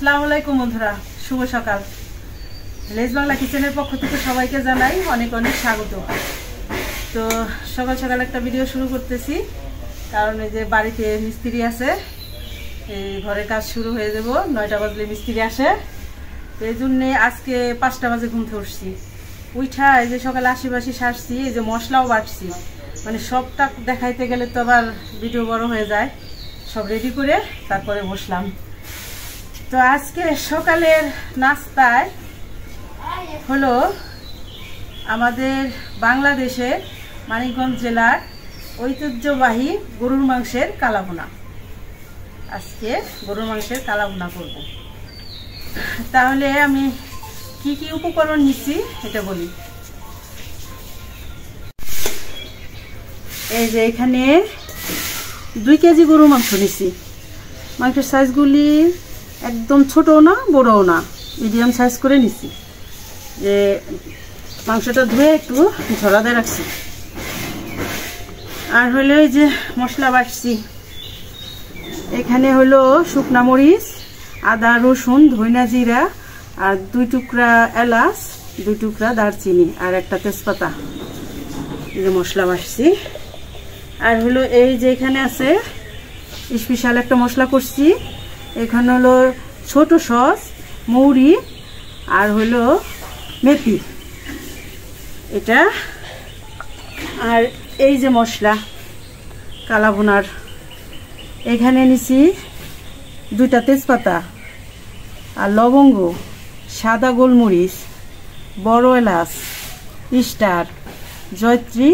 আসসালামু আলাইকুম বন্ধুরা, শুভ সকাল। লেজ বাংলা কিচেনের পক্ষ থেকে সবাইকে জানাই অনেক অনেক স্বাগত। তো সকাল সকাল একটা ভিডিও শুরু করতেছি, কারণ এই যে বাড়িতে মিস্ত্রি আছে, এই ঘরের কাজ শুরু হয়ে যাব। 9টা বাজলে মিস্ত্রি আসে, তো এই জন্যে আজকে 5টা বাজে ঘুম থেকে উঠছি। উঠা এই যে সকালে আশিবাসি সারছি, এই যে মশলাও বাটছি, মানে সবটা দেখাইতে গেলে তো আবার ভিডিও বড় হয়ে যায়। সব রেডি করে তারপরে বসলাম। তো আজকে সকালের নাস্তায় হলো আমাদের বাংলাদেশের মানিকগঞ্জ জেলার ঐতিহ্যবাহী গরুর মাংসের কালাভুনা। আজকে গরুর মাংসের কালাভুনা করব। তাহলে আমি কি কি উপকরণ নিচ্ছি এটা বলি। এই যে এখানে 2 কেজি গরুর মাংস নিচ্ছি। মাংসের সাইজগুলি একদম ছোটও না বড়ও না, মিডিয়াম সাইজ করে নিচ্ছি। যে মাংসটা ধুয়ে একটু ঝরাতে রাখছি। আর হলো এই যে মশলা বাটছি, এখানে হলো শুকনা মরিচ, আদা রসুন ধইনা জিরা, আর 2 টুকরা এলাচ, 2 টুকরা দারচিনি, আর একটা তেজপাতা। এই যে মশলা বাটছি। আর হলো এই যে এখানে আছে স্পেশাল একটা মশলা করছি। এখানে হলো ছোট সস, মৌরি, আর হলো মেথি এটা। আর এই যে মশলা কালাভুনার, এখানে নিছি 2টা তেজপাতা, আর লবঙ্গ, সাদা গোলমরিচ, বড় এলাচ, স্টার, জয়ত্রী,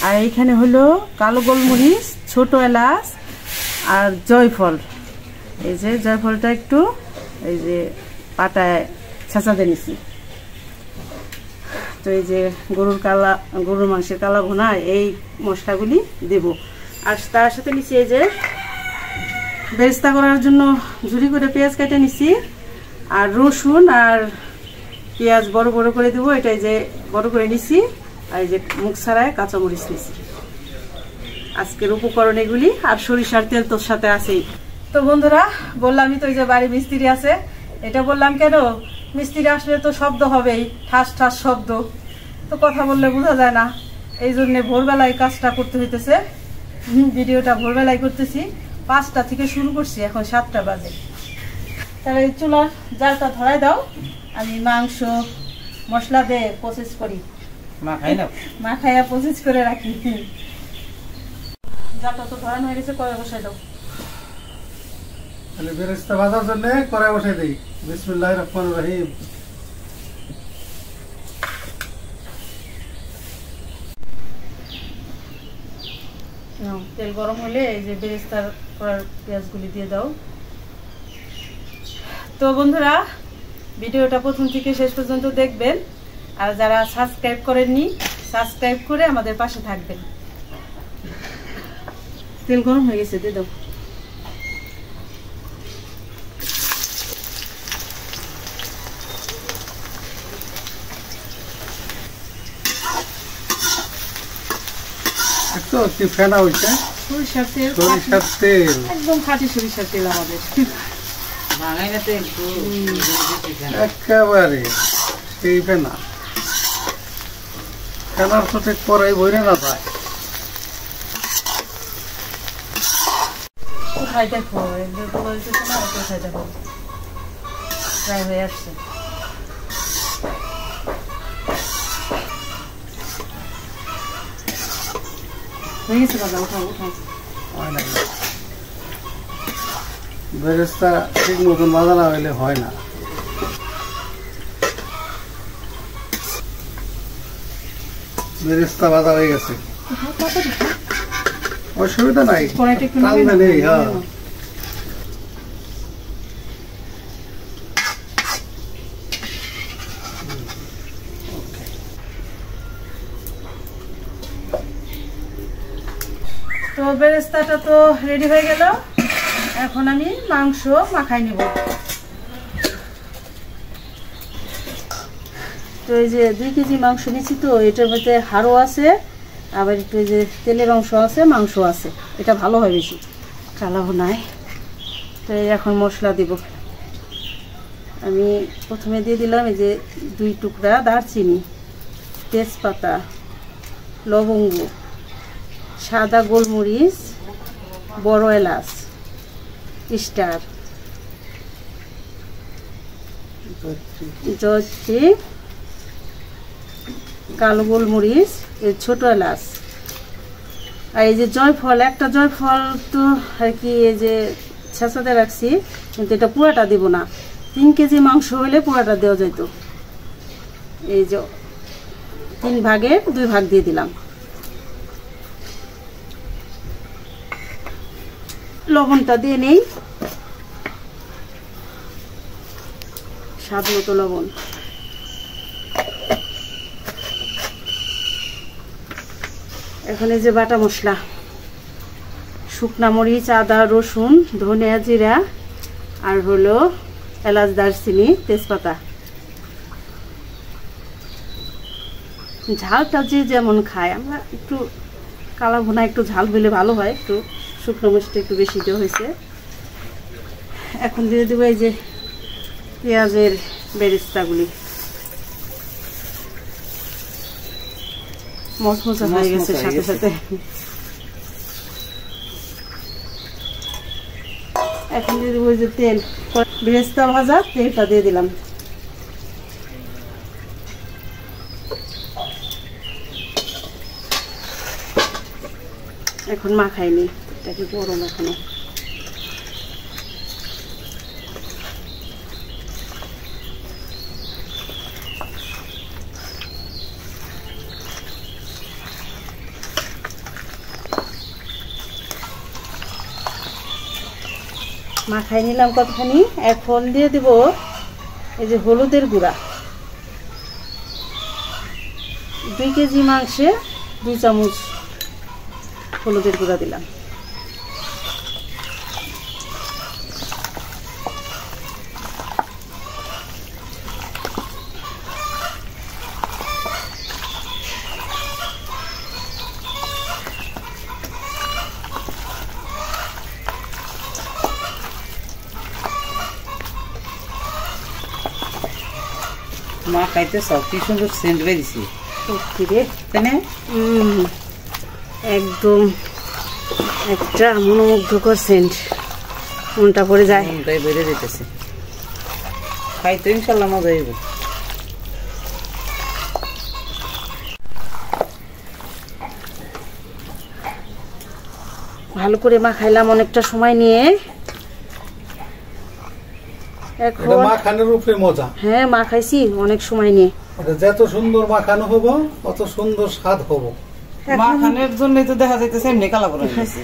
আর এইখানে হলো কালো গোলমরিচ, ছোট এলাচ, আর জয়ফল। এই যে জয়ফলটা একটু এই যে পাটায় ছেঁচাতে নিছি। তো এই যে গরুর মাংসের কালাভুনা এই মশলাগুলি দেব। আর তার সাথে নিছি এই যে বেরেস্তা করার জন্য ঝুরি করে পেঁয়াজ কেটে নিছি, আর রসুন আর পেঁয়াজ বড় বড় করে দেবো। এটাই যে বড় করে নিছি, আর এই যে মুখ ছাড়ায় কাঁচামরিচ নিছি। আজকের উপকরণ এগুলি। আর সরিষার তেল তোর সাথে আছেই। তো বন্ধুরা বললামই তো, এই যে বাড়ি মিস্ত্রি আছে। এটা বললাম কেন, মিস্ত্রি আসলে তো শব্দ হবেই, ঠাস ঠাস শব্দ, তো কথা বললে বোঝা যায় না। এই জন্যে ভোরবেলায় কাজটা করতে হইতেছে। ভিডিওটা ভোরবেলায় করতেছি। 5টা থেকে শুরু করছি, এখন 7টা বাজে। তাহলে চুলার জালটা ধরাই দাও, আমি মাংস মশলা দিয়ে প্রসেস করি, মাখাইয়া প্রসেস করে রাখি। জালটা তো ধরানো হয়ে গেছে, কড়াই বসাই দাও। তাহলে বেরেস্তা ভাজার জন্য কড়াই বসাই দেই। বিসমিল্লাহির রহমানির রহিম। তেল গরম হলে এই যে বেরেস্তার করার পেঁয়াজগুলি দিয়ে দাও। তো বন্ধুরা ভিডিওটা প্রথম থেকে শেষ পর্যন্ত দেখবেন, আর যারা সাবস্ক্রাইব করেননি সাবস্ক্রাইব করে আমাদের পাশে থাকবেন। তেল গরম হয়ে গেছে, দিয়ে দাও। ফেনা হইছে সরিষার তেল, সরিষার তেল, একদম খাঁটি সরিষার তেল আমাদের। একেবারে সেই ফেনা। ফেনার তো ঠিক পরাই বইরে না যায়। কোথায় দেখো, কোথায় দেখো প্রায় হয়ে আসছে। বেরেস্তা ঠিক মতন বাজা না হইলে হয় না। বেরেস্তা বাজা হয়ে গেছে, অসুবিধা নাই। হ্যাঁ তো বেরেস্তাটা তো রেডি হয়ে গেল। এখন আমি মাংস মাখাই নিব। তো এই যে 2 কেজি মাংস নিচ্ছি, তো এটার মধ্যে হাড়ও আছে, আবার একটু যে তেলের অংশ আছে, মাংস আছে, এটা ভালো হয় বেশি কালাভুনায়। তো এখন মশলা দিব। আমি প্রথমে দিয়ে দিলাম এই যে 2 টুকরা দারচিনি, তেজপাতা, লবঙ্গ, সাদা গোলমরিচ, বড় এলাচ, স্টার, জয়ত্রী, কালো গোলমরিচ, ছোট এলাচ, আর এই যে জয়ফল, একটা জয়ফল তো আর কি এই যে ছেঁচাতে রাখছি, কিন্তু এটা পুরাটা দিব না। 3 কেজি মাংস হলে পুরাটা দেওয়া যেত। এই যে 3 ভাগের 2 ভাগ দিয়ে দিলাম। লবণটা দিয়ে নেই, স্বাদ মতো লবণ। এখন এই যে বাটা মশলা, শুকনা মরিচ, আদা, রসুন, ধনিয়া, জিরা, আর হলো এলাচ, দারচিনি, তেজপাতা। ঝালটা যে যেমন খায়, আমরা একটু কালা ভুনা একটু ঝাল দিলে ভালো হয়, একটু শুকনো মরিচটা একটু বেশি দেওয়া হয়েছে। এখন দিয়ে দেবো এই যে পেঁয়াজের বেরেস্তাগুলি, মচমচা হয়ে গেছে সাথে সাথে। এখন দিয়ে দেবো যে তেল, বেরেস্তা ভাজা তেলটা দিয়ে দিলাম। এখন মাখাইনি, এটা কি গরম এখনো। মাখাই নিলাম কতখানি। এখন দিয়ে দেব এই যে হলুদের গুঁড়া, 2 কেজি মাংসে 2 চামচ হলুদের গুঁড়া দিলাম। মা খাইতে সব কি সুন্দর সেন্ট বেরিয়েছে, সত্যি রে, তাই না? একদম একটা মনোমুগ্ধকর সেন্ট, মনটা পড়ে যায়, মনটাই বেড়ে যেতেছে। খাইতে ইনশাল্লাহ মজা হইব। ভালো করে মাখাইলাম অনেকটা সময় নিয়ে। এখন মাখানোর উপরে মজা। হ্যাঁ, মাখাইছি অনেক সময় নিয়ে। যত সুন্দর মাখানো হবো তত সুন্দর স্বাদ হবো। মাখানোর জন্যই তো দেখা যাইতেছে এমনি কালা করে গেছে।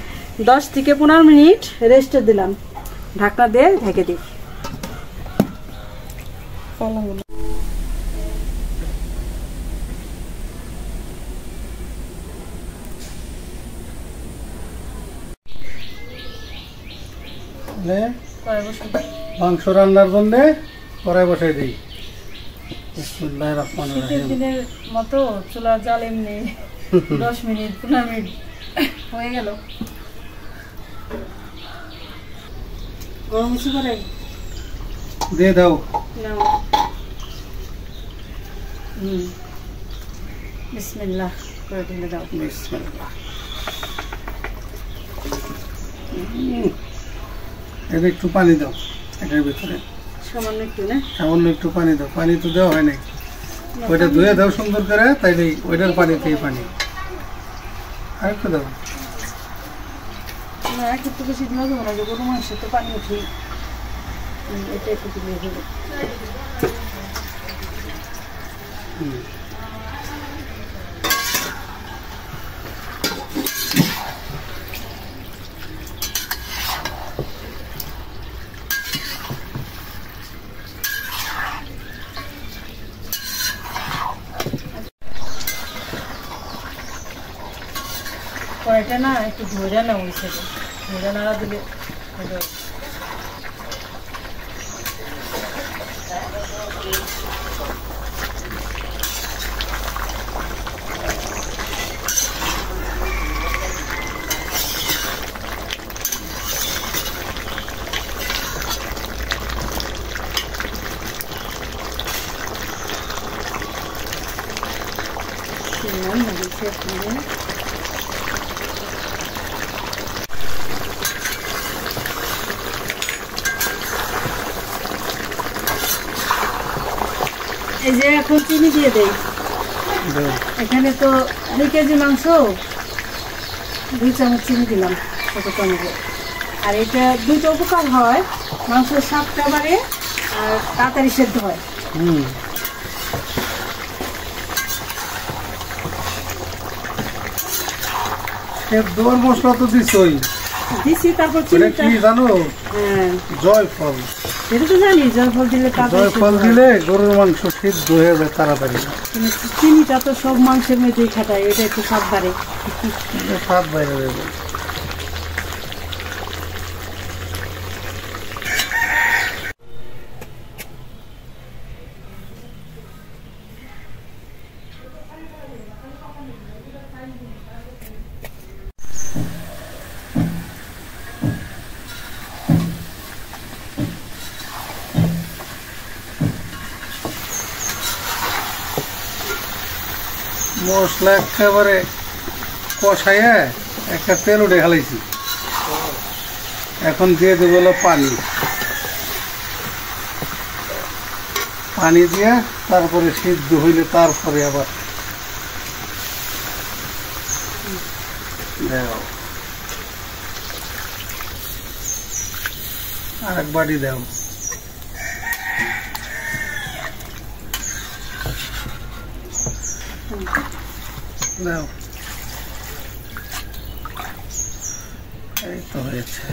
10 থেকে 15 মিনিট রেস্টে দিলাম, ঢাকনা দিয়ে ঢেকে দিই। মাংস রান্নার জন্য কড়াই বসাই দিই। বিসমিল্লাহির রহমানির রহিম। শীতের দিনের মতো চুলার জাল এমনি 10 মিনিট 15 মিনিট হয়ে গেল। গরম হচ্ছে করে দিয়ে দাও। নাও। বিসমিল্লাহ করে ঢেলে দাও। বিসমিল্লাহ। এর একটু পানি দাও এটার ভিতরে, সামান্য একটু না, সামান্য একটু পানি দাও। পানি তো দেওয়া হয় নাই, ওইটা ধুয়ে দাও সুন্দর করে, তাইলে ওইটার পানি থেকে পানি আর একটু দাও। না, একটু বেশি দিন হবে না, যে গরু মাংস তো পানি উঠি, এটা একটু দিলে হলো। কড়াইটা না একটু ধরে না, ওই সাইডে ধরে নাড়া দিলে এই যে এখন চিনি দিয়ে দেই। এখানে তো 2 কেজি মাংস, 2 চামচ চিনি দিলাম, ছোট চামচে। আর এটা 2টা উপকার হয়, মাংসের স্বাদটা বাড়ে আর তাড়াতাড়ি সেদ্ধ হয়। দোর মশলা তো দিছই, দিছি। তারপর এটা কি জানো? জয়ফল। এটা তো জানি, জয়ফল দিলে জয়ফল দিলে গরুর মাংস সিদ্ধ হয়ে যায় তাড়াতাড়ি। চিনিটা তো সব মাংসের মধ্যেই খাটায়, এটা একটু স্বাদ বাড়ে। স্বাদ বাইরে যাবে। মশলা একেবারে কষাইয়া একটা তেল উঠে ঢালাইছি, এখন দিয়ে দেবো হলো পানি। পানি দিয়ে তারপরে সিদ্ধ হইলে তারপরে আবার দাও, আর এক বাটি দাও। দাও, এই তো হয়েছে।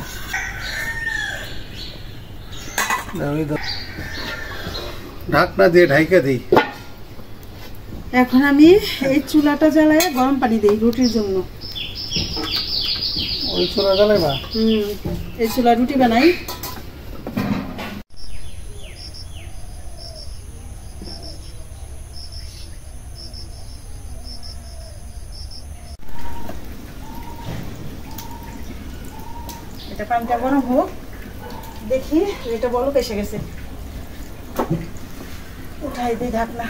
ঢাকনা দিয়ে ঢাইকে দিই। এখন আমি এই চুলাটা জ্বালায় গরম পানি দিই রুটির জন্য। ওই চুলা জ্বালাইবা? এই চুলা রুটি বানাই। এটা পানিটা গরম হোক, দেখি এটা বলক এসে গেছে, উঠাই দিই ঢাকনা।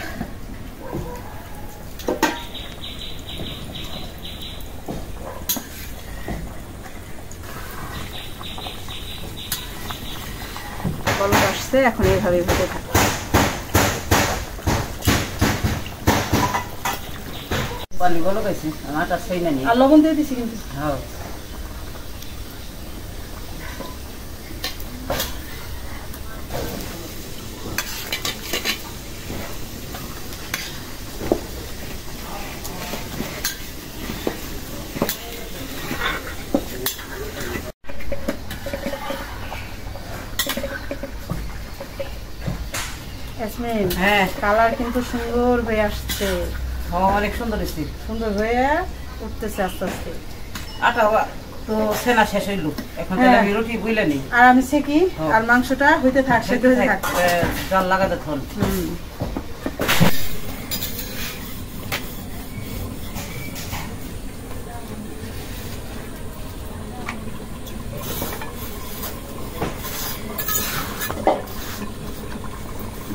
বলক আসছে, এখন এইভাবে হতে থাকে। পানি বলক আছে, আটা ছই না নি। আর লবণ দিয়ে দিছি কিন্তু। হ্যাঁ, হ্যাঁ, কালার কিন্তু সুন্দর হয়ে আসছে। অনেক সুন্দর হয়েছে, সুন্দর হয়ে উঠতেছে আস্তে আস্তে। আটা তো সেনা শেষ হইল, এখন তাহলে আমি রুটি বুইলে নিই। আর আমি সেকি, আর মাংসটা হইতে থাক, সেদ্ধ হইতে থাক, জাল লাগাতে থাক।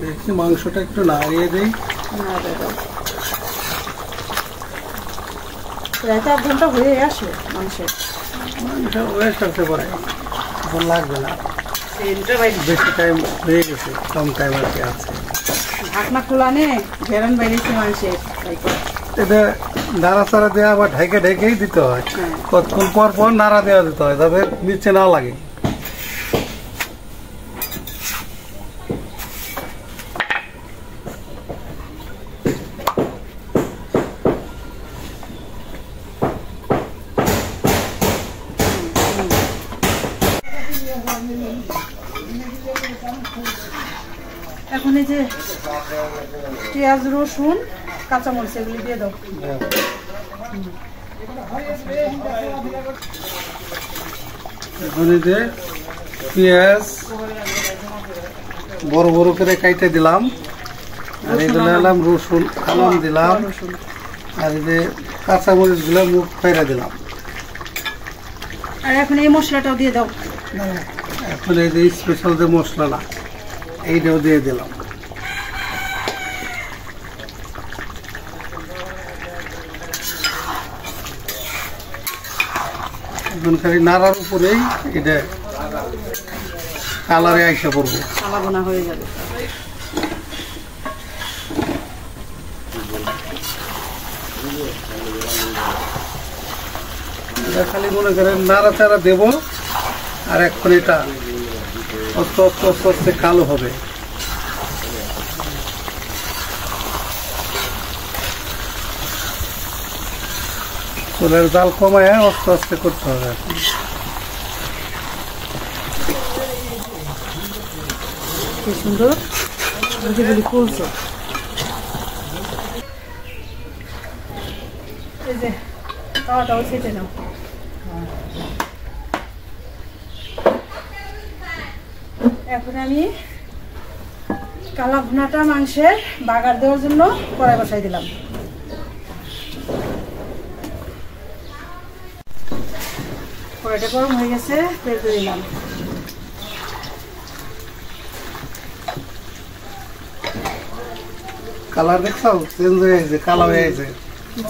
দেখি মাংসটা একটু নাড়িয়ে দিই। প্রায় 4 ঘন্টা হয়ে আসে মাংসের। মাংস ওয়েস্ট হতে পারে, এখন লাগবে না, বেশি টাইম হয়ে গেছে, কম টাইম আর কি আছে। ঢাকনা খোলা নে, ঘেরান বাইরেছে মাংসের। এটা নাড়াচাড়া দেওয়া আবার ঢেকেই দিতে হয়, কতক্ষণ পর পর নাড়া দেওয়া দিতে হয়, তবে নিচে না লাগে। এখন এই যে পেঁয়াজ, রসুন, কাঁচামরিচ এগুলি দিয়ে দাও। এখন এই যে পেঁয়াজ বড় বড় করে কাইটে দিলাম, আর এগুলো এলাম রসুন আলম দিলাম, আর এই যে কাঁচামরিচ গুলো মুখ ফেরা দিলাম। আর এখন এই মশলাটাও দিয়ে দাও। এখন এই যে স্পেশাল যে মশলাটা এইটাও দিয়ে দিলাম। এখন খালি নাড়ার উপরেই এটা কালারে আইসা পড়বে, কালা বোনা হয়ে যাবে। এটা খালি মনে করেন নাড়াচাড়া দেবো আর এখন এটা আস্তে আস্তে আস্তে আস্তে কালো হবে। চুলের জাল কমায় আস্তে আস্তে করতে হবে এখন। কি সুন্দর রুটিগুলি ফুলছে। এই যে তাওয়াটাও ছেটে নাও। এখন আমি কালা ভুনাটা মাংসের বাগার দেওয়ার জন্য কড়াই বসাই দিলাম। কড়াইটা গরম হয়ে গেছে, তেল দিয়ে দিলাম। কালার দেখছো চেঞ্জ হয়ে গেছে, কালো হয়ে গেছে।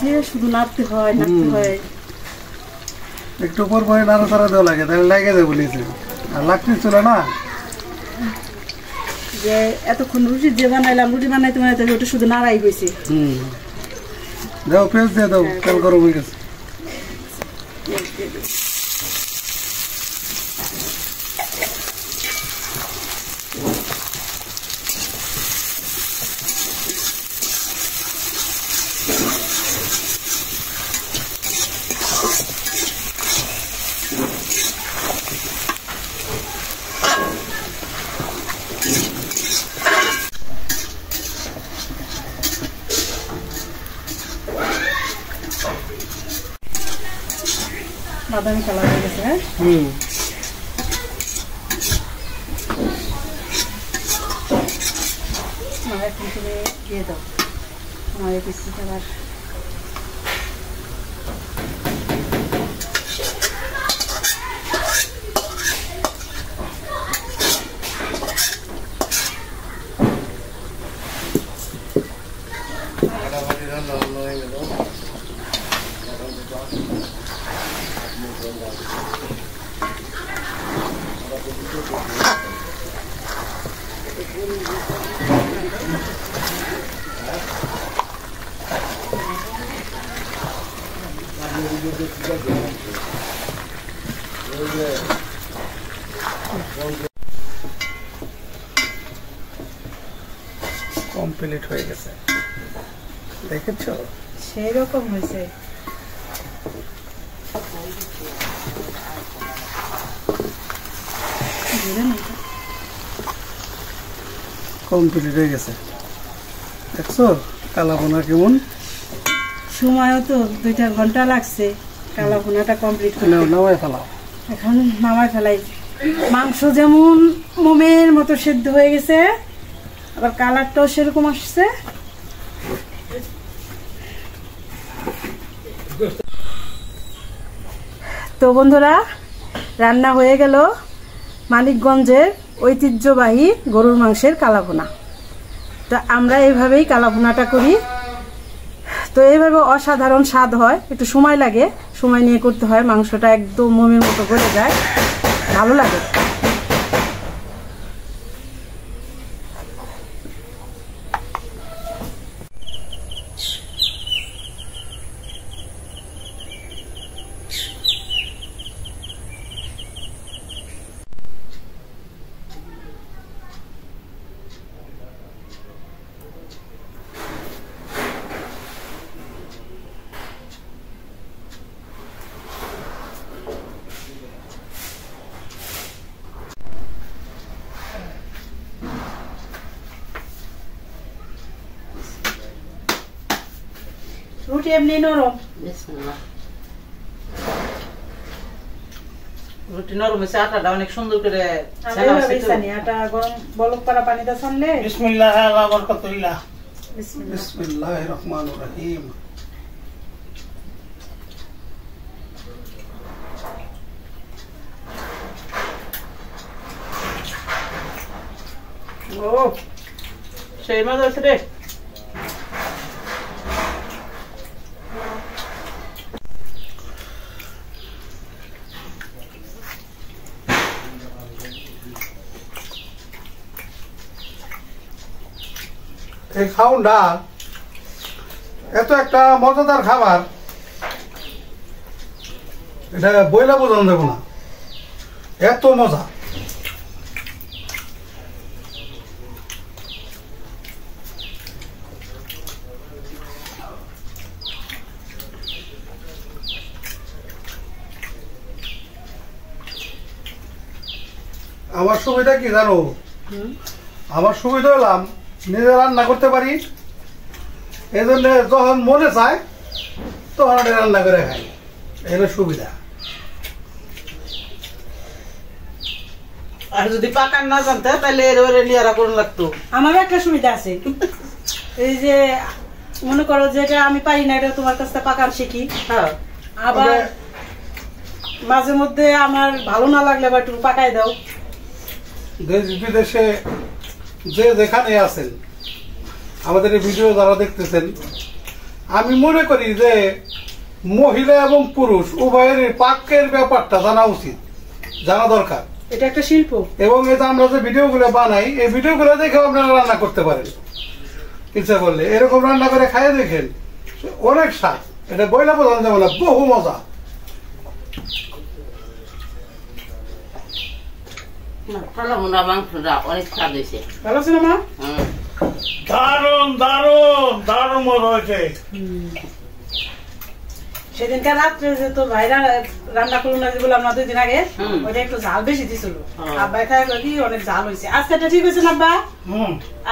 যে শুধু নাড়তে হয় নাড়তে হয়। একটু পর পরে নাড়াচাড়া দেওয়া লাগে, তাহলে লেগে যাবে বলেছে। আর লাগতে ছিল না যে এতক্ষণ রুটি যে বানাইলাম, রুটি বানাইতে বানাইতে ওটা শুধু নাড়াই গেছে। দাও পেঁয়াজ দিয়ে দাও, তেল গরম হয়ে গেছে। বাদামি কালার হয়ে গেছে। হ্যাঁ, এখন তুমি দিয়ে দাও আমার এই পিসটা। আবার কমপ্লিট হয়ে গেছে, দেখেছো সেই রকম হয়েছে। কমপ্লিট হয়ে গেছে, দেখছো কালা বোনা কেমন। সময়ও তো 2-4 ঘন্টা লাগছে কালা ভুনাটা কমপ্লিট করতে। নামাই ফেলাও, এখন নামাই ফেলাই। মাংস যেমন মোমের মতো সেদ্ধ হয়ে গেছে, আবার কালারটাও সেরকম আসছে। তো বন্ধুরা, রান্না হয়ে গেল মানিকগঞ্জের ঐতিহ্যবাহী গরুর মাংসের কালাভুনা। তো আমরা এইভাবেই কালাভুনাটা করি। তো এইভাবে অসাধারণ স্বাদ হয়, একটু সময় লাগে, সময় নিয়ে করতে হয়। মাংসটা একদম মোমের মতো গলে যায়, ভালো লাগে। রুটি এমনি নরম, রুটি নরম হয়েছে, আটাটা অনেক সুন্দর করে আটা গরম বলক করা পানিতে ছানলে। বিসমিল্লাহ আলা বারাকাতুল্লাহ। বিসমিল্লাহির রহমানির রহিম। ও সেই মজা আছে রে। এই খাউনটা এত একটা মজাদার খাবার, এটা বইলা বোঝানো যাবে না, এত মজা। আমার সুবিধা কি জানো? আমার সুবিধা হলাম নিজে রান্না করতে পারি, এই জন্য যখন মনে চায় তখন রান্না করে খাই, এটা সুবিধা। আর যদি পাকান না জানতে তাহলে এর লিয়ারা করুন লাগতো। আমার একটা সুবিধা আছে, এই যে মনে করো যেটা আমি পারি না এটা তোমার কাছ থেকে পাকান শিখি। হ্যাঁ, আবার মাঝে মধ্যে আমার ভালো না লাগলে বা একটু পাকাই দাও। দেশ বিদেশে যে যেখানে আছেন, আমাদের এই ভিডিও যারা দেখতেছেন, আমি মনে করি যে মহিলা এবং পুরুষ উভয়ের পাকের ব্যাপারটা জানা উচিত, জানা দরকার। এটা একটা শিল্প। এবং এই যে আমরা যে ভিডিওগুলো বানাই, এই ভিডিওগুলো দেখেও আপনারা রান্না করতে পারেন ইচ্ছা করলে। এরকম রান্না করে খাইয়ে দেখেন, অনেক স্বাদ, এটা বইলা বোঝানো যাবে না, বহু মজা। কালাভুনা মাংসটা অনেক স্বাদ হয়েছে। ভালো আছে না মা? দারুন দারুন দারুন মজা হয়েছে। সেদিনকার রাত্রে যে তো ভাইরা রান্না করুন না যে বললাম না 2 দিন আগে, ওইটা একটু ঝাল বেশি দিছিল। আব্বা খায় কি অনেক ঝাল হয়েছে। আজকেটা ঠিক হয়েছে না আব্বা?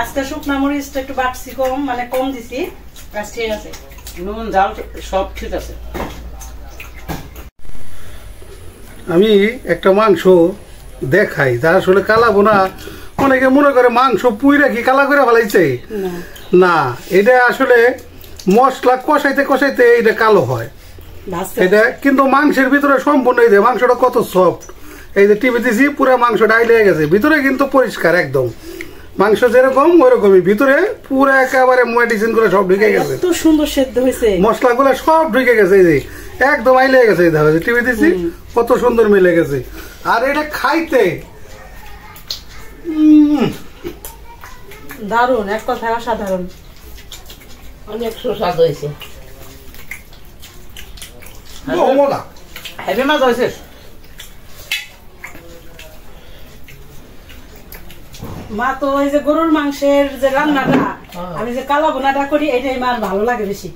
আজকে শুকনা মরিচটা একটু বাড়ছি, কম মানে কম দিছি, আজ ঠিক আছে। নুন ঝাল সব ঠিক আছে। আমি একটা মাংস দেখাই, যা আসলে কালা বোনা, অনেকে মনে করে মাংস পুই রাখি কালা করে ফেলাইছে, না, এটা আসলে মশলা কষাইতে কষাইতে এটা কালো হয়। এটা কিন্তু মাংসের ভিতরে সম্পূর্ণ, এই যে মাংসটা কত সফট, এই যে টিভি দিছি পুরো মাংসটা আইলে গেছে, ভিতরে কিন্তু পরিষ্কার একদম, মাংস যেরকম ওরকমই, ভিতরে পুরো একেবারে মেডিসিন করে সব ঢুকে গেছে, এত সুন্দর সেদ্ধ হয়েছে, মশলাগুলো সব ঢুকে গেছে, এই যে একদম আইলে গেছে, টিভি দিছি কত সুন্দর মিলে গেছে। আর এটা খাইতে দারুন, এক কথায় অসাধারণ, অনেক সুস্বাদ হয়েছে। হেভি মাছ হয়েছে। মা তো ওই যে গরুর মাংসের যে রান্নাটা, আমি যে কালা বোনাটা করি, এটাই মার ভালো লাগে বেশি,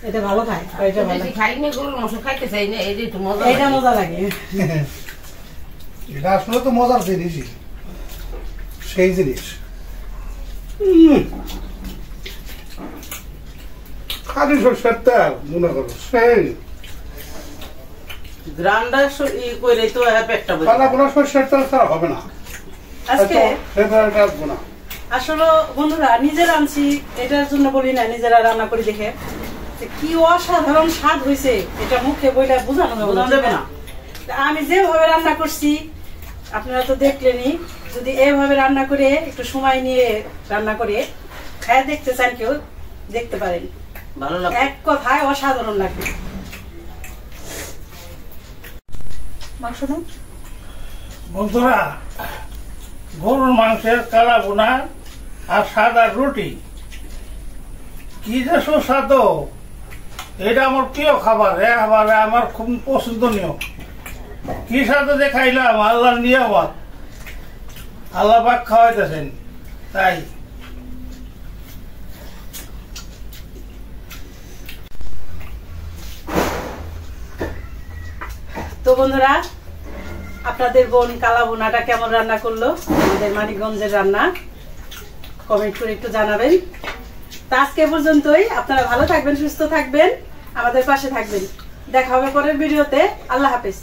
এটা ভালো খায়। এটা ভালো খাইনি, গরুর মাংস খাইতে চাই না, এই যে একটু মজা, এটা মজা লাগে। এটা আসলে তো মজার জিনিসই, সেই জিনিস। খালি সরষের তেল মনে করো, সেই গ্রান্ডা ই করে তো পেটটা বসে। কালা বোনা সরষের তেল ছাড়া হবে না আজকে। আসবো না আসলে বন্ধুরা, নিজেরা আনছি এটার জন্য বলি না, নিজেরা রান্না করি দেখে কি অসাধারণ স্বাদ হয়েছে, এটা মুখে বইলে বোঝানো যাবে না। আমি যেভাবে রান্না করছি আপনারা তো দেখলেনই, যদি এইভাবে রান্না করে একটু সময় নিয়ে রান্না করে খায় দেখতে চান, কেউ দেখতে পারেন, ভালো লাগে, এক কথায় অসাধারণ লাগবে। বন্ধুরা, গরুর মাংসের কালা বোনা আর সাদা রুটি কি যে সুস্বাদু, এটা আমার প্রিয় খাবার, একেবারে আমার খুব পছন্দনীয়। কি সাথে যে খাইলাম, আল্লাহর নিয়ামত, আল্লাহ পাক খাওয়াইতেছেন, তাই তো বন্ধুরা, আপনাদের বোন কালা বোনাটা কেমন রান্না করলো, আমাদের মানিকগঞ্জের রান্না, কমেন্ট করে একটু জানাবেন। তা আজকে পর্যন্তই, আপনারা ভালো থাকবেন, সুস্থ থাকবেন, আমাদের পাশে থাকবেন। দেখা হবে পরের ভিডিওতে। আল্লাহ হাফেজ।